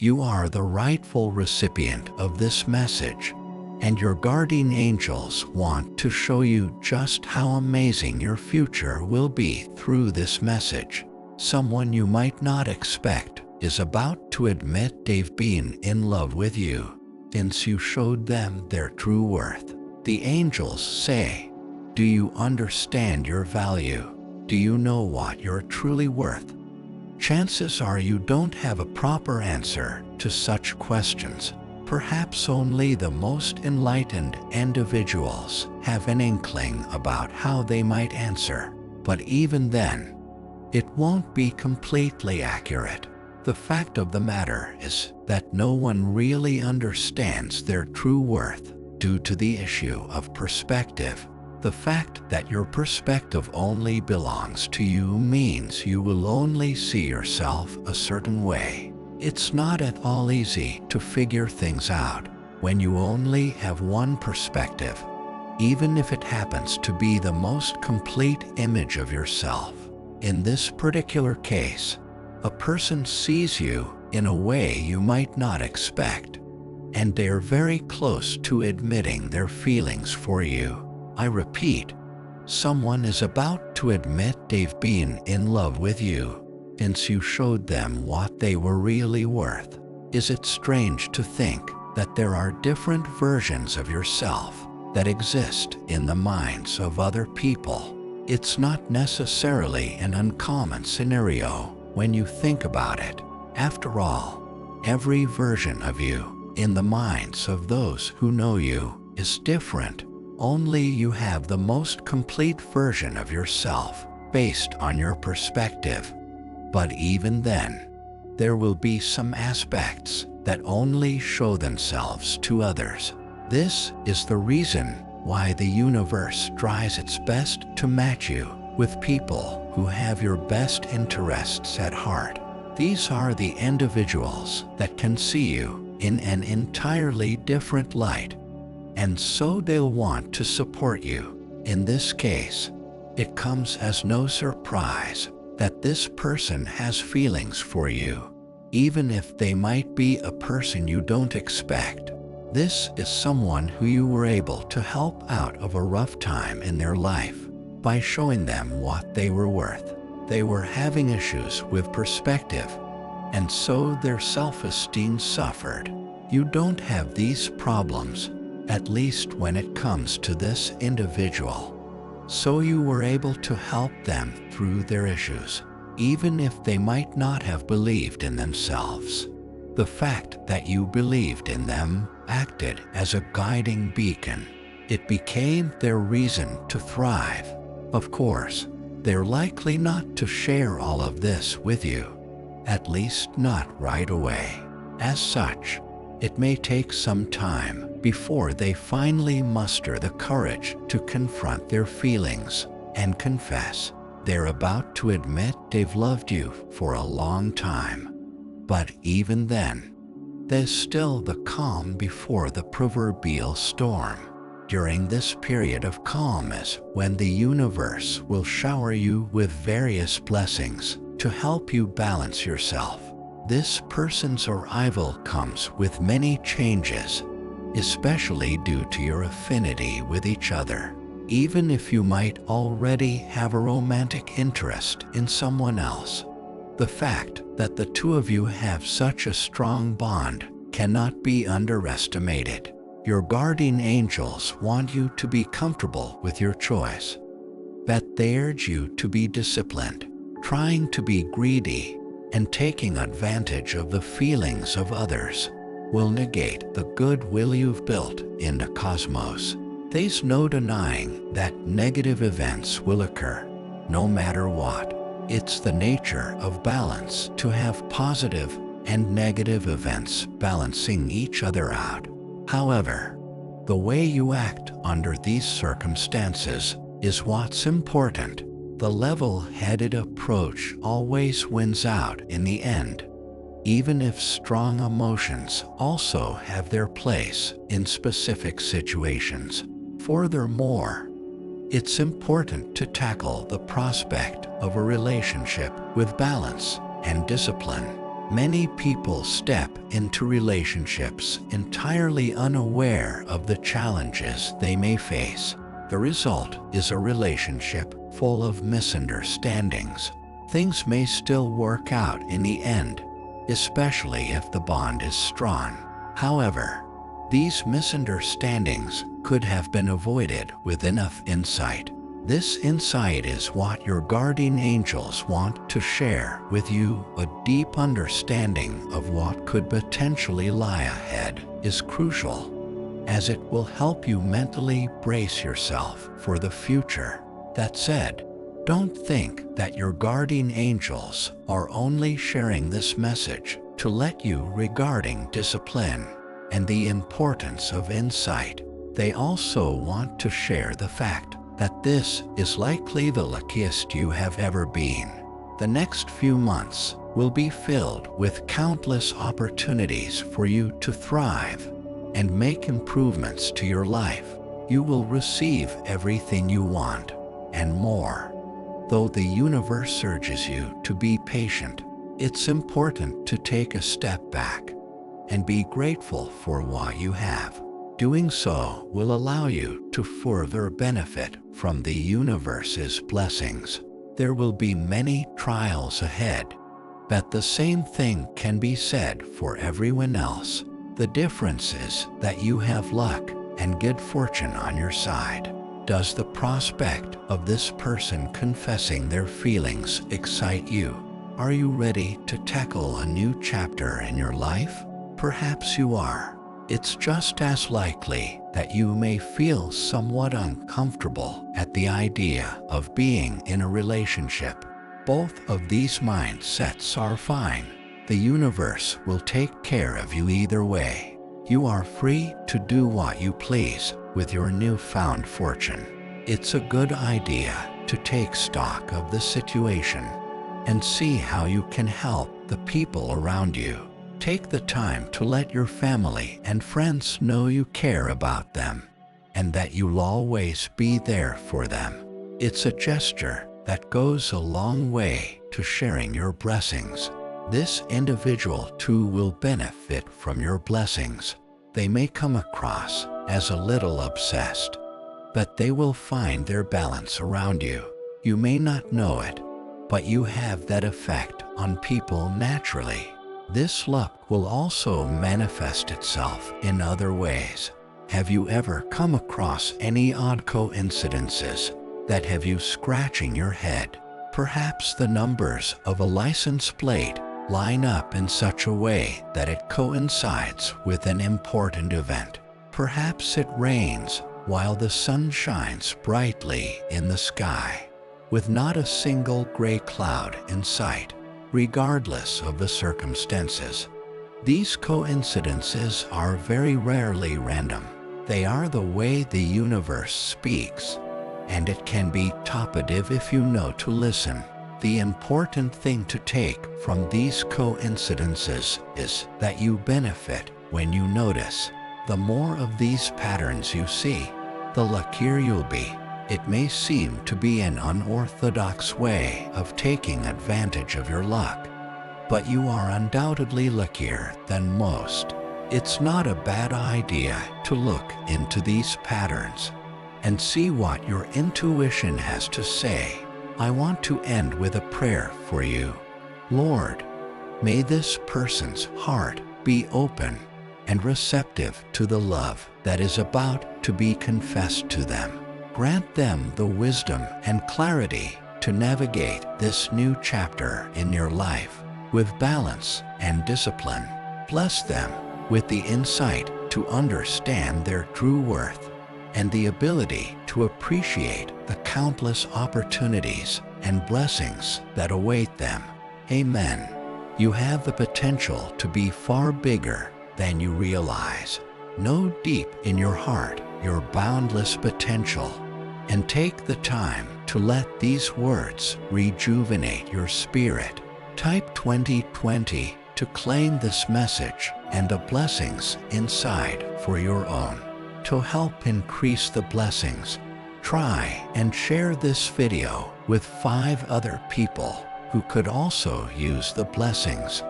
You are the rightful recipient of this message, and your guardian angels want to show you just how amazing your future will be through this message. Someone you might not expect is about to admit they've been in love with you since you showed them their true worth. The angels say, "Do you understand your value? Do you know what you're truly worth?" Chances are you don't have a proper answer to such questions. Perhaps only the most enlightened individuals have an inkling about how they might answer, but even then, it won't be completely accurate. The fact of the matter is that no one really understands their true worth due to the issue of perspective. The fact that your perspective only belongs to you means you will only see yourself a certain way. It's not at all easy to figure things out when you only have one perspective, even if it happens to be the most complete image of yourself. In this particular case, a person sees you in a way you might not expect, and they're very close to admitting their feelings for you. I repeat, someone is about to admit they've been in love with you since you showed them what they were really worth. Is it strange to think that there are different versions of yourself that exist in the minds of other people? It's not necessarily an uncommon scenario when you think about it. After all, every version of you in the minds of those who know you is different. Only you have the most complete version of yourself based on your perspective. But even then, there will be some aspects that only show themselves to others. This is the reason why the universe tries its best to match you with people who have your best interests at heart. These are the individuals that can see you in an entirely different light, and so they'll want to support you. In this case, it comes as no surprise that this person has feelings for you, even if they might be a person you don't expect. This is someone who you were able to help out of a rough time in their life by showing them what they were worth. They were having issues with perspective, and so their self-esteem suffered. You don't have these problems, at least when it comes to this individual. So you were able to help them through their issues, even if they might not have believed in themselves. The fact that you believed in them acted as a guiding beacon. It became their reason to thrive. Of course, they're likely not to share all of this with you, at least not right away. As such, it may take some time before they finally muster the courage to confront their feelings and confess they're about to admit they've loved you for a long time. But even then, there's still the calm before the proverbial storm. During this period of calm is when the universe will shower you with various blessings to help you balance yourself. This person's arrival comes with many changes, especially due to your affinity with each other. Even if you might already have a romantic interest in someone else, the fact that the two of you have such a strong bond cannot be underestimated. Your guardian angels want you to be comfortable with your choice, but they urge you to be disciplined. Trying to be greedy and taking advantage of the feelings of others will negate the goodwill you've built in the cosmos. There's no denying that negative events will occur, no matter what. It's the nature of balance to have positive and negative events balancing each other out. However, the way you act under these circumstances is what's important. The level-headed approach always wins out in the end, even if strong emotions also have their place in specific situations. Furthermore, it's important to tackle the prospect of a relationship with balance and discipline. Many people step into relationships entirely unaware of the challenges they may face. The result is a relationship full of misunderstandings. Things may still work out in the end, especially if the bond is strong. However, these misunderstandings could have been avoided with enough insight. This insight is what your guardian angels want to share with you. A deep understanding of what could potentially lie ahead is crucial, as it will help you mentally brace yourself for the future. That said, don't think that your guardian angels are only sharing this message to let you regarding discipline and the importance of insight. They also want to share the fact that this is likely the luckiest you have ever been. The next few months will be filled with countless opportunities for you to thrive and make improvements to your life. You will receive everything you want and more. Though the universe urges you to be patient, it's important to take a step back and be grateful for what you have. Doing so will allow you to further benefit from the universe's blessings. There will be many trials ahead, but the same thing can be said for everyone else. The difference is that you have luck and good fortune on your side. Does the prospect of this person confessing their feelings excite you? Are you ready to tackle a new chapter in your life? Perhaps you are. It's just as likely that you may feel somewhat uncomfortable at the idea of being in a relationship. Both of these mindsets are fine. The universe will take care of you either way. You are free to do what you please with your newfound fortune. It's a good idea to take stock of the situation and see how you can help the people around you. Take the time to let your family and friends know you care about them and that you'll always be there for them. It's a gesture that goes a long way to sharing your blessings. This individual too will benefit from your blessings. They may come across as a little obsessed, but they will find their balance around you. You may not know it, but you have that effect on people naturally. This luck will also manifest itself in other ways. Have you ever come across any odd coincidences that have you scratching your head? Perhaps the numbers of a license plate line up in such a way that it coincides with an important event. Perhaps it rains while the sun shines brightly in the sky, with not a single gray cloud in sight. Regardless of the circumstances, these coincidences are very rarely random. They are the way the universe speaks, and it can be talkative if you know to listen. The important thing to take from these coincidences is that you benefit when you notice. The more of these patterns you see, the luckier you'll be. It may seem to be an unorthodox way of taking advantage of your luck, but you are undoubtedly luckier than most. It's not a bad idea to look into these patterns and see what your intuition has to say. I want to end with a prayer for you. Lord, may this person's heart be open and receptive to the love that is about to be confessed to them. Grant them the wisdom and clarity to navigate this new chapter in your life with balance and discipline. Bless them with the insight to understand their true worth and the ability to appreciate the countless opportunities and blessings that await them. Amen. You have the potential to be far bigger than you realize. Know deep in your heart your boundless potential, and take the time to let these words rejuvenate your spirit. Type 2020 to claim this message and the blessings inside for your own. To help increase the blessings, try and share this video with 5 other people who could also use the blessings.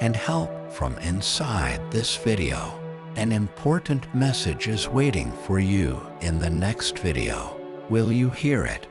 and help from inside this video. An important message is waiting for you in the next video. Will you hear it?